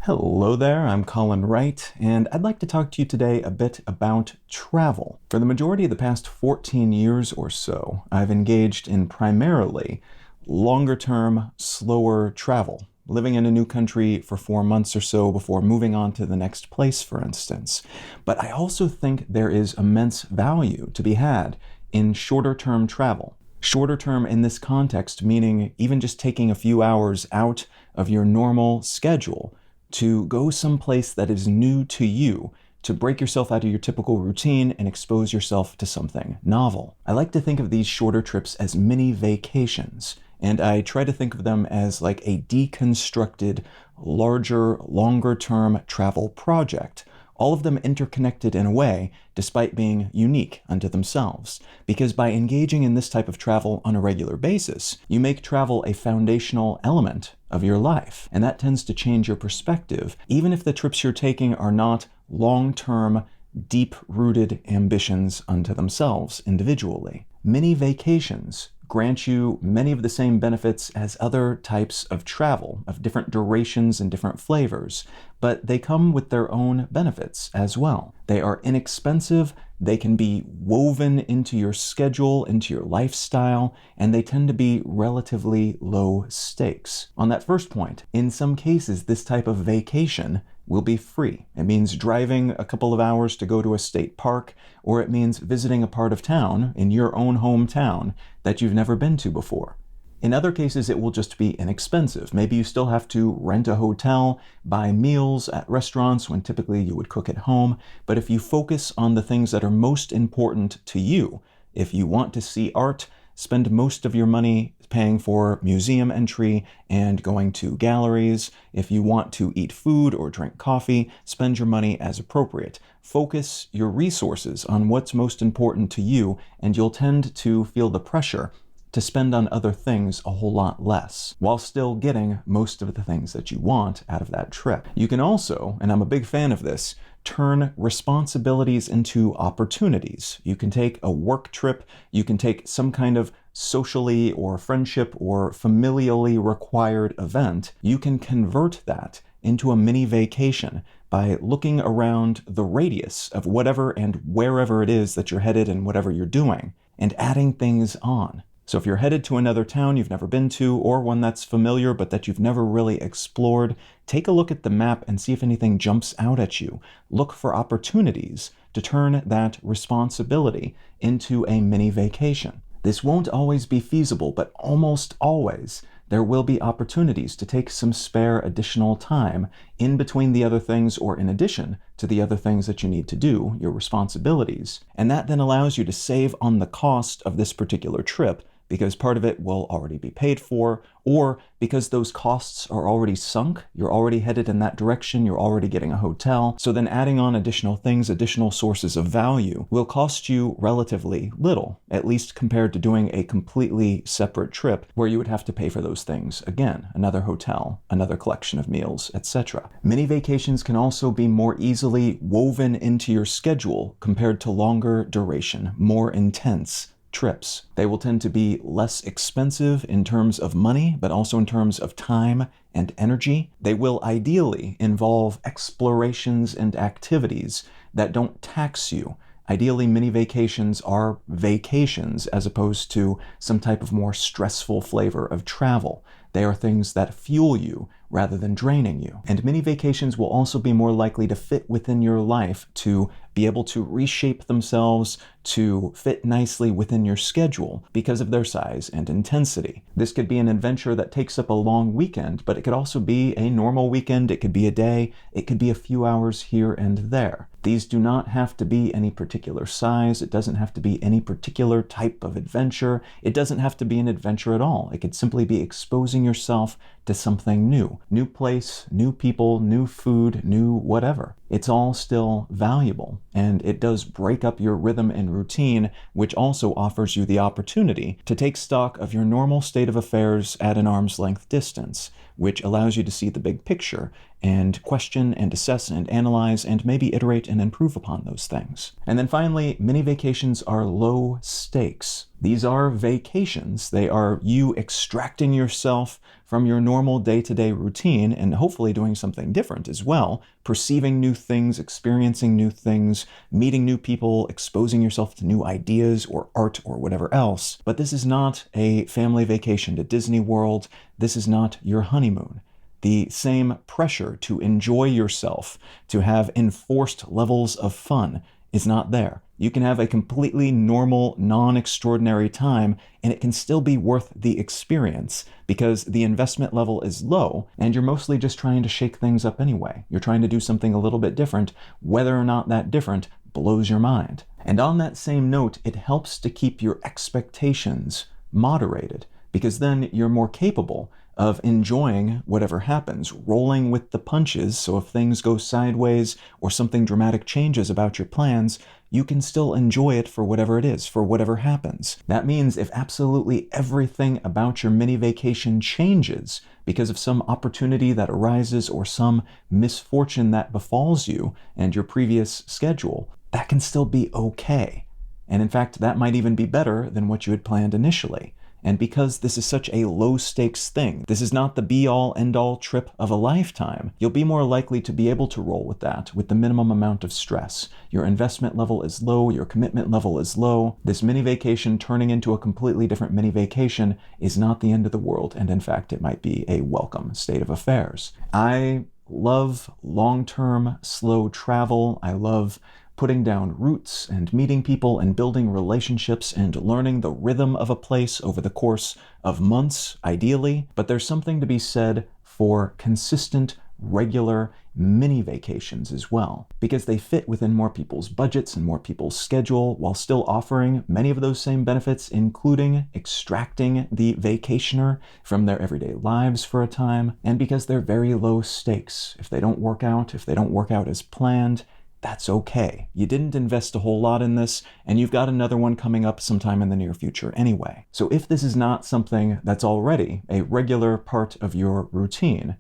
Hello there, I'm Colin Wright, and I'd like to talk to you today a bit about travel. For the majority of the past 14 years or so, I've engaged in primarily longer-term, slower travel, living in a new country for 4 months or so before moving on to the next place, for instance. But I also think there is immense value to be had in shorter-term travel. Shorter term in this context, meaning even just taking a few hours out of your normal schedule to go someplace that is new to you, to break yourself out of your typical routine and expose yourself to something novel. I like to think of these shorter trips as mini vacations, and I try to think of them as like a deconstructed, larger, longer-term travel project. All of them interconnected in a way, despite being unique unto themselves. Because by engaging in this type of travel on a regular basis, you make travel a foundational element of your life. And that tends to change your perspective, even if the trips you're taking are not long-term, deep-rooted ambitions unto themselves individually. Mini vacations grant you many of the same benefits as other types of travel, of different durations and different flavors, but they come with their own benefits as well. They are inexpensive, they can be woven into your schedule, into your lifestyle, and they tend to be relatively low stakes. On that first point, in some cases, this type of vacation will be free. It means driving a couple of hours to go to a state park, or it means visiting a part of town in your own hometown that you've never been to before. In other cases, it will just be inexpensive. Maybe you still have to rent a hotel, buy meals at restaurants when typically you would cook at home. But if you focus on the things that are most important to you, if you want to see art, spend most of your money paying for museum entry and going to galleries. If you want to eat food or drink coffee, spend your money as appropriate. Focus your resources on what's most important to you, and you'll tend to feel the pressure to spend on other things a whole lot less, while still getting most of the things that you want out of that trip. You can also, and I'm a big fan of this, turn responsibilities into opportunities. You can take a work trip, you can take some kind of socially or friendship or familially required event. You can convert that into a mini vacation by looking around the radius of whatever and wherever it is that you're headed and whatever you're doing, and adding things on. So if you're headed to another town you've never been to, or one that's familiar but that you've never really explored, take a look at the map and see if anything jumps out at you. Look for opportunities to turn that responsibility into a mini vacation. This won't always be feasible, but almost always there will be opportunities to take some spare additional time in between the other things or in addition to the other things that you need to do, your responsibilities. And that then allows you to save on the cost of this particular trip, because part of it will already be paid for, or because those costs are already sunk, you're already headed in that direction, you're already getting a hotel. So then adding on additional things, additional sources of value, will cost you relatively little, at least compared to doing a completely separate trip where you would have to pay for those things again, another hotel, another collection of meals, etc. Mini vacations can also be more easily woven into your schedule compared to longer duration, more intense trips. They will tend to be less expensive in terms of money, but also in terms of time and energy. They will ideally involve explorations and activities that don't tax you. Ideally, mini vacations are vacations as opposed to some type of more stressful flavor of travel. They are things that fuel you rather than draining you. And mini vacations will also be more likely to fit within your life, to be able to reshape themselves to fit nicely within your schedule because of their size and intensity. This could be an adventure that takes up a long weekend, but it could also be a normal weekend, it could be a day, it could be a few hours here and there. These do not have to be any particular size, it doesn't have to be any particular type of adventure, it doesn't have to be an adventure at all. It could simply be exposing yourself to something new. New place, new people, new food, new whatever. It's all still valuable, and it does break up your rhythm and routine, which also offers you the opportunity to take stock of your normal state of affairs at an arm's length distance, which allows you to see the big picture and question and assess and analyze and maybe iterate and improve upon those things. And then finally, mini vacations are low stakes. These are vacations. They are you extracting yourself from your normal day-to-day routine and hopefully doing something different as well, perceiving new things, experiencing new things, meeting new people, exposing yourself to new ideas or art or whatever else. But this is not a family vacation to Disney World. This is not your honeymoon. The same pressure to enjoy yourself, to have enforced levels of fun, is not there. You can have a completely normal, non-extraordinary time, and it can still be worth the experience because the investment level is low, and you're mostly just trying to shake things up anyway. You're trying to do something a little bit different, whether or not that different blows your mind. And on that same note, it helps to keep your expectations moderated, because then you're more capable of enjoying whatever happens, rolling with the punches, so if things go sideways or something dramatic changes about your plans, you can still enjoy it for whatever it is, for whatever happens. That means if absolutely everything about your mini vacation changes because of some opportunity that arises or some misfortune that befalls you and your previous schedule, that can still be okay. And in fact, that might even be better than what you had planned initially. And because this is such a low-stakes thing, this is not the be-all, end-all trip of a lifetime, you'll be more likely to be able to roll with that with the minimum amount of stress. Your investment level is low, your commitment level is low. This mini vacation turning into a completely different mini vacation is not the end of the world, and in fact, it might be a welcome state of affairs. I love long-term, slow travel. I love putting down roots and meeting people and building relationships and learning the rhythm of a place over the course of months, ideally. But there's something to be said for consistent, regular mini vacations as well, because they fit within more people's budgets and more people's schedule while still offering many of those same benefits, including extracting the vacationer from their everyday lives for a time, and because they're very low stakes. If they don't work out as planned, that's okay. You didn't invest a whole lot in this, and you've got another one coming up sometime in the near future anyway. So if this is not something that's already a regular part of your routine,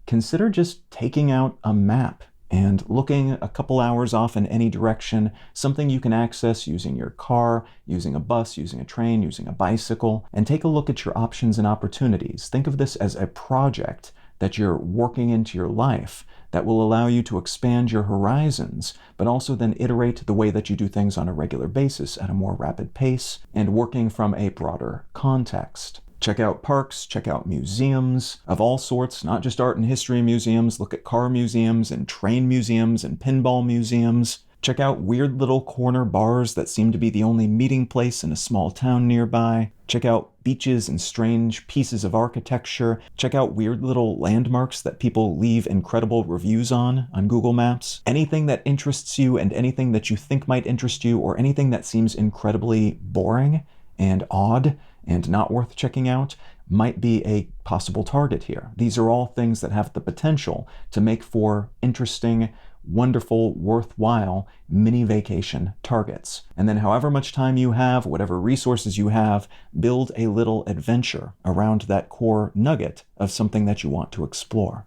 consider just taking out a map and looking a couple hours off in any direction, something you can access using your car, using a bus, using a train, using a bicycle, and take a look at your options and opportunities. Think of this as a project that you're working into your life that will allow you to expand your horizons, but also then iterate the way that you do things on a regular basis at a more rapid pace and working from a broader context. Check out parks, check out museums of all sorts, not just art and history museums. Look at car museums and train museums and pinball museums. Check out weird little corner bars that seem to be the only meeting place in a small town nearby. Check out beaches and strange pieces of architecture. Check out weird little landmarks that people leave incredible reviews on Google Maps. Anything that interests you and anything that you think might interest you, or anything that seems incredibly boring and odd and not worth checking out, might be a possible target here. These are all things that have the potential to make for interesting, wonderful, worthwhile mini vacation targets. And then however much time you have, whatever resources you have, build a little adventure around that core nugget of something that you want to explore.